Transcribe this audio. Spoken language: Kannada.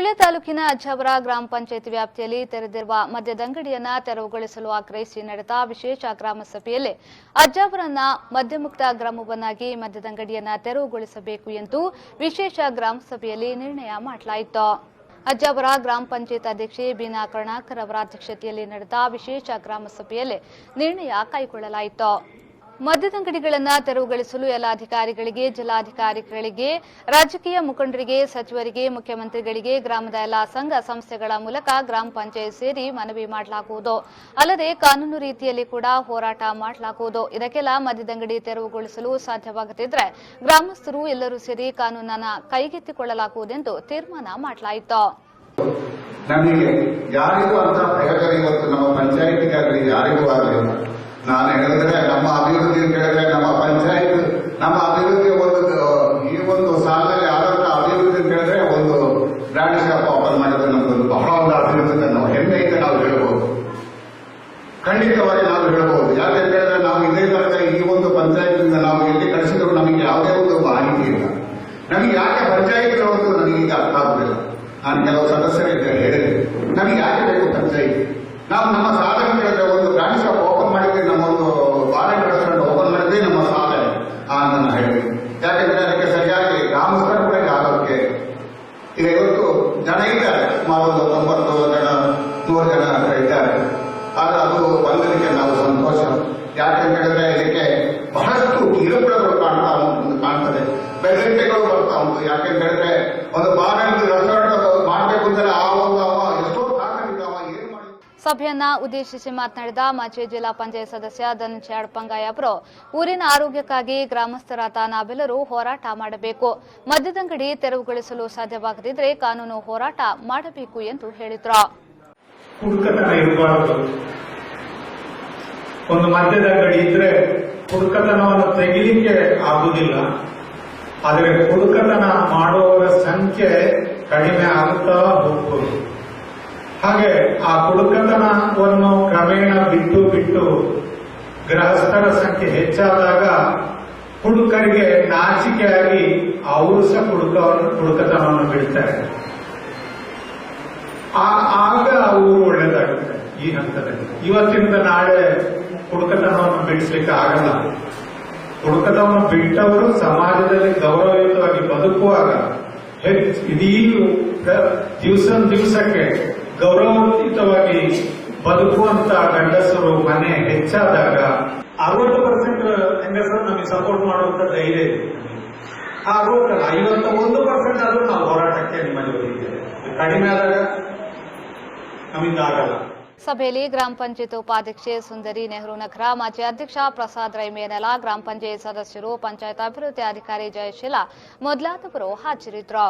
ಸುಳ್ಯ ತಾಲೂಕಿನ ಅಜ್ಜಾವರ ಗ್ರಾಮ ಪಂಚಾಯತ್ ವ್ಯಾಪ್ತಿಯಲ್ಲಿ ತೆರೆದಿರುವ ಮದ್ಯದಂಗಡಿಯನ್ನ ತೆರವುಗೊಳಿಸಲು ಆಗ್ರಹಿಸಿ ನಡೆದ ವಿಶೇಷ ಗ್ರಾಮ ಸಭೆಯಲ್ಲಿ ಅಜ್ಜಾವರನ್ನ ಮದ್ಯಮುಕ್ತ ಗ್ರಾಮವನ್ನಾಗಿ ಮದ್ಯದಂಗಡಿಯನ್ನ ತೆರವುಗೊಳಿಸಬೇಕು ಎಂದು ವಿಶೇಷ ಗ್ರಾಮ ಸಭೆಯಲ್ಲಿ ನಿರ್ಣಯ ಮಾಡಲಾಯಿತು. ಅಜ್ಜಾವರ ಗ್ರಾಮ ಪಂಚಾಯತ್ ಅಧ್ಯಕ್ಷೆ ಬೀನಾ ಕರುಣಾಕರ್ ಅವರ ಅಧ್ಯಕ್ಷತೆಯಲ್ಲಿ ನಡೆದ ವಿಶೇಷ ಗ್ರಾಮ ಸಭೆಯಲ್ಲಿ ನಿರ್ಣಯ ಕೈಗೊಳ್ಳಲಾಯಿತು. ಮದ್ಯದಂಗಡಿಗಳನ್ನು ತೆರವುಗೊಳಿಸಲು ಎಲ್ಲ ಅಧಿಕಾರಿಗಳಿಗೆ, ಜಿಲ್ಲಾಧಿಕಾರಿಗಳಿಗೆ, ರಾಜಕೀಯ ಮುಖಂಡರಿಗೆ, ಸಚಿವರಿಗೆ, ಮುಖ್ಯಮಂತ್ರಿಗಳಿಗೆ, ಗ್ರಾಮದ ಎಲ್ಲ ಸಂಘ ಸಂಸ್ಥೆಗಳ ಮೂಲಕ ಗ್ರಾಮ ಪಂಚಾಯತ್ ಸೇರಿ ಮನವಿ ಮಾಡಲಾಗುವುದು. ಅಲ್ಲದೆ ಕಾನೂನು ರೀತಿಯಲ್ಲಿ ಕೂಡ ಹೋರಾಟ ಮಾಡಲಾಗುವುದು. ಇದಕ್ಕೆಲ್ಲ ಮದ್ಯದಂಗಡಿ ತೆರವುಗೊಳಿಸಲು ಸಾಧ್ಯವಾಗದಿದ್ದರೆ ಗ್ರಾಮಸ್ಥರು ಎಲ್ಲರೂ ಸೇರಿ ಕಾನೂನನ್ನು ಕೈಗೆತ್ತಿಕೊಳ್ಳಲಾಗುವುದೆಂದು ತೀರ್ಮಾನ ಮಾಡಲಾಯಿತು. ನಮಗೆ ಯಾರಿಗೂ ಅಂತ ಪ್ರಯೋಜನ ಇವತ್ತು ನಮ್ಮ ಪಂಚಾಯತಿಗಾಗಲಿ ಯಾರಿಗೂ ಆಗಲಿಲ್ಲ. ನಾನು ಹೇಳಿದ್ರೆ ನಮ್ಮ ಅಭಿವೃದ್ಧಿ ಕೇಳಿದ್ರೆ ನಮ್ಮ ಪಂಚಾಯತ್ ನಮ್ಮ ಅಭಿವೃದ್ಧಿ ಈ ಒಂದು ಸಾಲದಲ್ಲಿ ಆದಂತಹ ಅಭಿವೃದ್ಧಿ ಕೇಳಿದ್ರೆ ಒಂದು ಬ್ರಾಂಡ್ ಶಾಪ್ ಓಪನ್ ಮಾಡಿದ್ರೆ ನಮ್ದು ಬಹಳ ಒಂದು ಅಭಿವೃದ್ಧಿ ನಾವು ಹೆಮ್ಮೆಯಿಂದ ನಾವು ಹೇಳ್ಬೋದು. ಖಂಡಿತವಾಗಿ ನಾವು ಹೇಳ್ಬೋದು. ಯಾಕೆ ಹೇಳಿದ್ರೆ ನಾವು ಇದೇ ತನಕ ಈ ಒಂದು ಪಂಚಾಯತ್ನಿಂದ ನಾವು ಎಲ್ಲಿ ಕಳಿಸಿದ್ರು ನಮಗೆ ಯಾವುದೇ ಒಂದು ಮಾಹಿತಿ ಇಲ್ಲ. ನಮಗೆ ಯಾಕೆ ಪಂಚಾಯತ್ ಒಂದು ನನಗೆ ಈಗ ಅರ್ಥ ಆಗುದಿಲ್ಲ. ನಾನು ಕೆಲವು ಸದಸ್ಯರಿಗೆ ಹೇಳಿದೆ, ನಮಗೆ ಯಾಕೆ ಬೇಕು ಪಂಚಾಯತ್? ನಾವು ನಮ್ಮ ಸಾಧನೆ ಕೇಳಿದ್ರೆ ಒಂದು ಬ್ರಾಂಡ್ ಶಾಪ್ ಓಪನ್ ಮಾಡಿದ್ರೆ, ನಮ್ಮ ಒಂದು ಬಾರ್ ಅಂಡ್ ರೆಸ್ಟೋರೆಂಟ್ ಓಪನ್ ಮಾಡಿದ್ರೆ ನಮ್ಮ ಸಾಧನೆ ನಾನು ಹೇಳಿದೆ. ಯಾಕೆಂದ್ರೆ ಅದಕ್ಕೆ ಸರಿಯಾಗಿ ಗ್ರಾಮಸ್ಥರ ಕೂಡ ಆಗೋಕ್ಕೆ ಈಗ ಇವತ್ತು ಜನ ಇದ್ದಾರೆ, ಸುಮಾರು 90 ಜನ 100 ಜನ ಇದ್ದಾರೆ. ಆದ್ರೆ ಅದು ಬಂದದಕ್ಕೆ ನಾವು ಸಂತೋಷ. ಯಾಕೆಂತ ಹೇಳಿದ್ರೆ ಇದಕ್ಕೆ ಬಹಳಷ್ಟು ಕಿರುಕುಳಗಳು ಕಾಣ್ತದೆ, ಬೆದರಿಕೆಗಳು ಬರ್ತಾ ಉಂಟು. ಯಾಕೆಂತ ಹೇಳಿದ್ರೆ ಒಂದು ಬಾರ್ ಅಂಡ್ ರೆಸ್ಟೋರೆಂಟ್ ಮಾಡಬೇಕು ಅಂದ್ರೆ ಆ ಒಂದು ಎಷ್ಟೋ ಸಭೆಯನ್ನ ಉದ್ದೇಶಿಸಿ ಮಾತನಾಡಿದ ಮಾಜಿ ಜಿಲ್ಲಾ ಪಂಚಾಯತ್ ಸದಸ್ಯ ಧನಂಜಯ ಅಡಪಂಗಾಯ ಅವರು ಊರಿನ ಆರೋಗ್ಯಕ್ಕಾಗಿ ಗ್ರಾಮಸ್ಥರಾದ ನಾವೆಲ್ಲರೂ ಹೋರಾಟ ಮಾಡಬೇಕು. ಮದ್ಯದಂಗಡಿ ತೆರವುಗೊಳಿಸಲು ಸಾಧ್ಯವಾಗದಿದ್ದರೆ ಕಾನೂನು ಹೋರಾಟ ಮಾಡಬೇಕು ಎಂದು ಹೇಳಿದರು. ಹುಡುಕತನ ಇರಬಾರದು. ಒಂದು ಮದ್ಯದಂಗಡಿ ಇದ್ರೆ ಹುಡುಕತನವನ್ನು ತೆಗಿಲಿಕ್ಕೆ ಆಗುವುದಿಲ್ಲ. ಆದರೆ ಹುಡುಕತನ ಮಾಡುವವರ ಸಂಖ್ಯೆ ಕಡಿಮೆ ಆಗುತ್ತಾ ಹೋಗ್ಬೋದು. ಹಾಗೆ ಆ ಹುಡುಕತನವನ್ನು ಕ್ರಮೇಣ ಬಿಟ್ಟು ಬಿಟ್ಟು ಗೃಹಸ್ಥರ ಸಂಖ್ಯೆ ಹೆಚ್ಚಾದಾಗ ಹುಡುಕರಿಗೆ ನಾಚಿಕೆಯಾಗಿ ಅವರು ಸಹ ಹುಡುಕತನವನ್ನು ಬಿಡ್ತಾರೆ. ಆಗ ಊರು ಒಳ್ಳೆಯದಾಗುತ್ತೆ. ಈ ಹಂತದಲ್ಲಿ ಇವತ್ತಿನಿಂದ ನಾಳೆ ಹುಡುಕತನವನ್ನು ಬಿಡಿಸ್ಲಿಕ್ಕೆ ಆಗಲ್ಲ. ಹುಡುಕತನವನ್ನು ಬಿಟ್ಟವರು ಸಮಾಜದಲ್ಲಿ ಗೌರವಯುತವಾಗಿ ಬದುಕುವಾಗ ಇಡೀ ದಿವಸಕ್ಕೆ ಗೌರವಯುತವಾಗಿ ಬದುಕುವಂತ ಗಂಡಸರು ಮನೆ ಹೆಚ್ಚಾದಾಗ 60% ಹೆಂಗಸರು ನಮಗೆ ಸಪೋರ್ಟ್ ಮಾಡುವಂತ ಧೈರ್ಯ ಇದೆ. ಆ 51% ಆದ್ರೂ ನಾವು ಹೋರಾಟಕ್ಕೆ ನಿಮ್ಮ ಜೊತೆಗಿದ್ದೇವೆ. ಕಡಿಮೆ ಆದಾಗ ನಮ್ಮಿಂದ ಆಗಲ್ಲ. ಸಭೆಯಲ್ಲಿ ಗ್ರಾಮ ಪಂಚಾಯತ್ ಉಪಾಧ್ಯಕ್ಷೆ ಸುಂದರಿ ನೆಹರು ನಗರ, ಮಾಜಿ ಅಧ್ಯಕ್ಷ ಪ್ರಸಾದ್ ರೈಮೇನಲ, ಗ್ರಾಮ ಪಂಚಾಯತ್ ಸದಸ್ಯರು, ಪಂಚಾಯತ್ ಅಭಿವೃದ್ಧಿ ಅಧಿಕಾರಿ ಜಯಶೀಲ ಮೊದಲಾದವರು ಹಾಜರಿದ್ದರು.